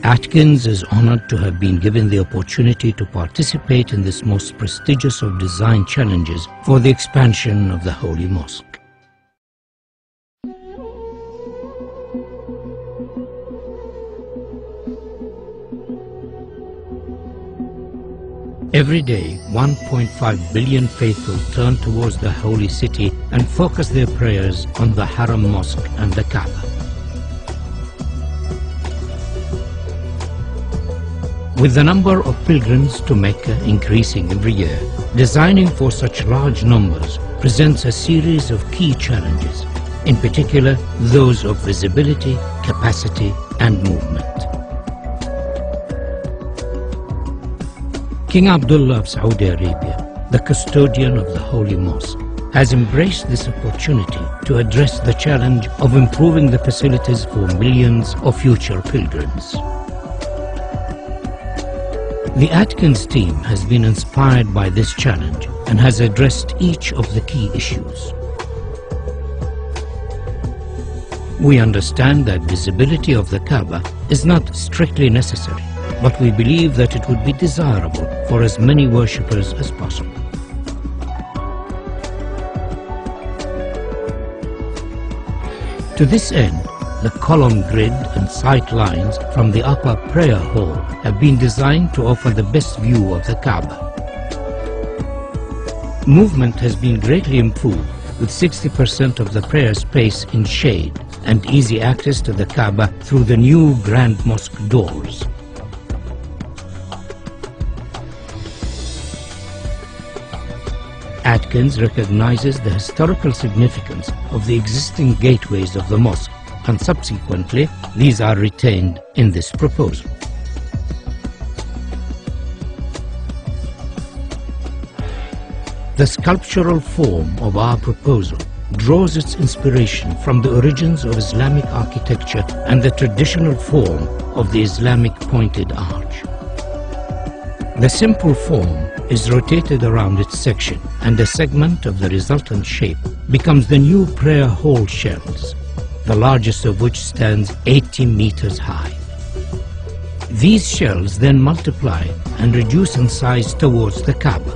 Atkins is honored to have been given the opportunity to participate in this most prestigious of design challenges for the expansion of the Holy Mosque. Every day, 1.5 billion faithful turn towards the holy city and focus their prayers on the Haram Mosque and the Kaaba. With the number of pilgrims to Mecca increasing every year, designing for such large numbers presents a series of key challenges, in particular those of visibility, capacity and movement. King Abdullah of Saudi Arabia, the custodian of the Holy Mosque, has embraced this opportunity to address the challenge of improving the facilities for millions of future pilgrims. The Atkins team has been inspired by this challenge and has addressed each of the key issues. We understand that visibility of the Kaaba is not strictly necessary, but we believe that it would be desirable for as many worshippers as possible. To this end, the column grid and sight lines from the upper prayer hall have been designed to offer the best view of the Kaaba. Movement has been greatly improved, with 60% of the prayer space in shade and easy access to the Kaaba through the new Grand Mosque doors. Atkins recognizes the historical significance of the existing gateways of the mosque, and subsequently these are retained in this proposal. The sculptural form of our proposal draws its inspiration from the origins of Islamic architecture and the traditional form of the Islamic pointed arch. The simple form is rotated around its section, and a segment of the resultant shape becomes the new prayer hall shells, the largest of which stands 80 meters high. These shells then multiply and reduce in size towards the Kaaba,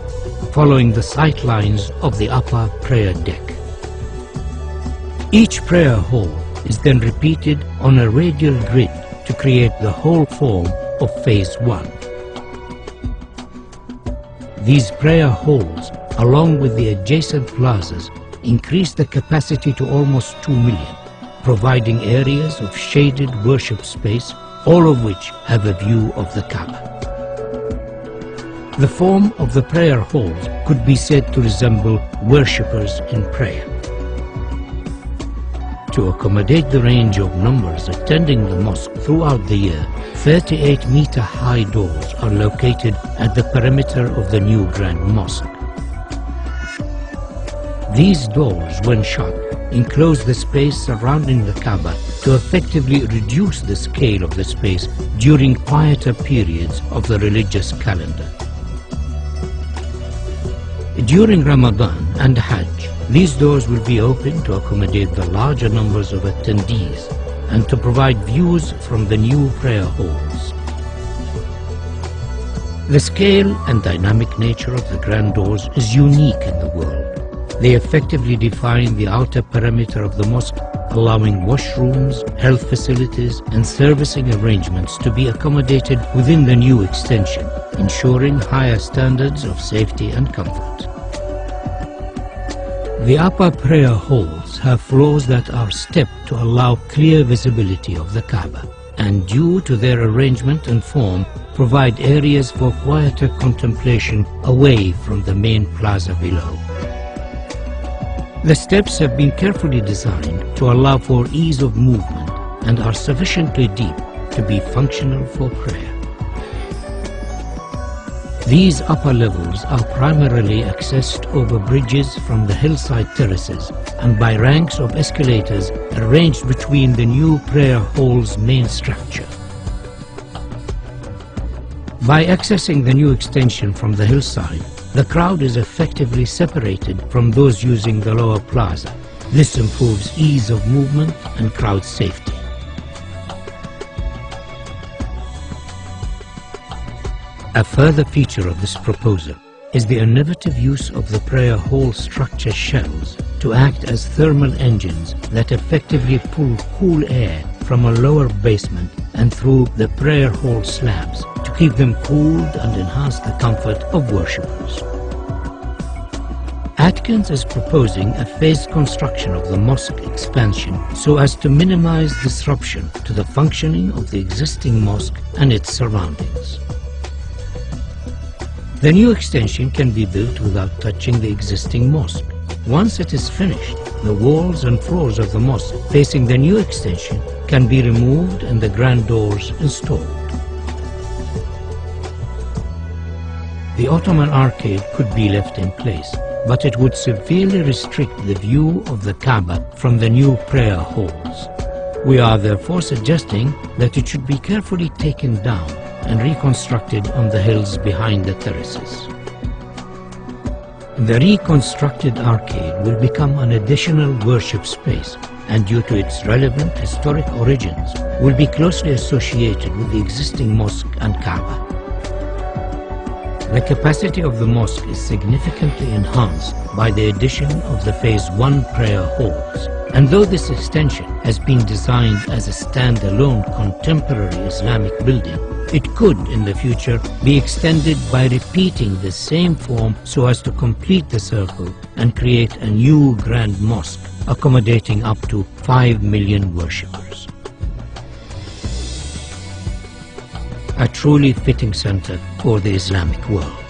following the sight lines of the upper prayer deck. Each prayer hall is then repeated on a radial grid to create the whole form of Phase 1. These prayer halls, along with the adjacent plazas, increase the capacity to almost 2 million, providing areas of shaded worship space, all of which have a view of the Kaaba. The form of the prayer halls could be said to resemble worshippers in prayer. To accommodate the range of numbers attending the mosque throughout the year, 38-meter-high doors are located at the perimeter of the new Grand Mosque. These doors, when shut, enclose the space surrounding the Kaaba to effectively reduce the scale of the space during quieter periods of the religious calendar. During Ramadan and Hajj, these doors will be open to accommodate the larger numbers of attendees and to provide views from the new prayer halls. The scale and dynamic nature of the grand doors is unique in the world. They effectively define the outer perimeter of the mosque, allowing washrooms, health facilities and servicing arrangements to be accommodated within the new extension, ensuring higher standards of safety and comfort. The upper prayer halls have floors that are stepped to allow clear visibility of the Kaaba, and due to their arrangement and form, provide areas for quieter contemplation away from the main plaza below. The steps have been carefully designed to allow for ease of movement and are sufficiently deep to be functional for prayer. These upper levels are primarily accessed over bridges from the hillside terraces and by ranks of escalators arranged between the new prayer hall's main structure. By accessing the new extension from the hillside, the crowd is effectively separated from those using the lower plaza. This improves ease of movement and crowd safety. A further feature of this proposal is the innovative use of the prayer hall structure shells to act as thermal engines that effectively pull cool air from a lower basement and through the prayer hall slabs to keep them cooled and enhance the comfort of worshippers. Atkins is proposing a phased construction of the mosque expansion so as to minimize disruption to the functioning of the existing mosque and its surroundings. The new extension can be built without touching the existing mosque. Once it is finished, the walls and floors of the mosque facing the new extension can be removed and the grand doors installed. The Ottoman arcade could be left in place, but it would severely restrict the view of the Kaaba from the new prayer halls. We are therefore suggesting that it should be carefully taken down and reconstructed on the hills behind the terraces. The reconstructed arcade will become an additional worship space, and due to its relevant historic origins, will be closely associated with the existing mosque and Kaaba. The capacity of the mosque is significantly enhanced by the addition of the Phase 1 prayer halls, and though this extension has been designed as a stand-alone contemporary Islamic building, it could in the future be extended by repeating the same form so as to complete the circle and create a new Grand Mosque accommodating up to 5 million worshippers. A truly fitting center for the Islamic world.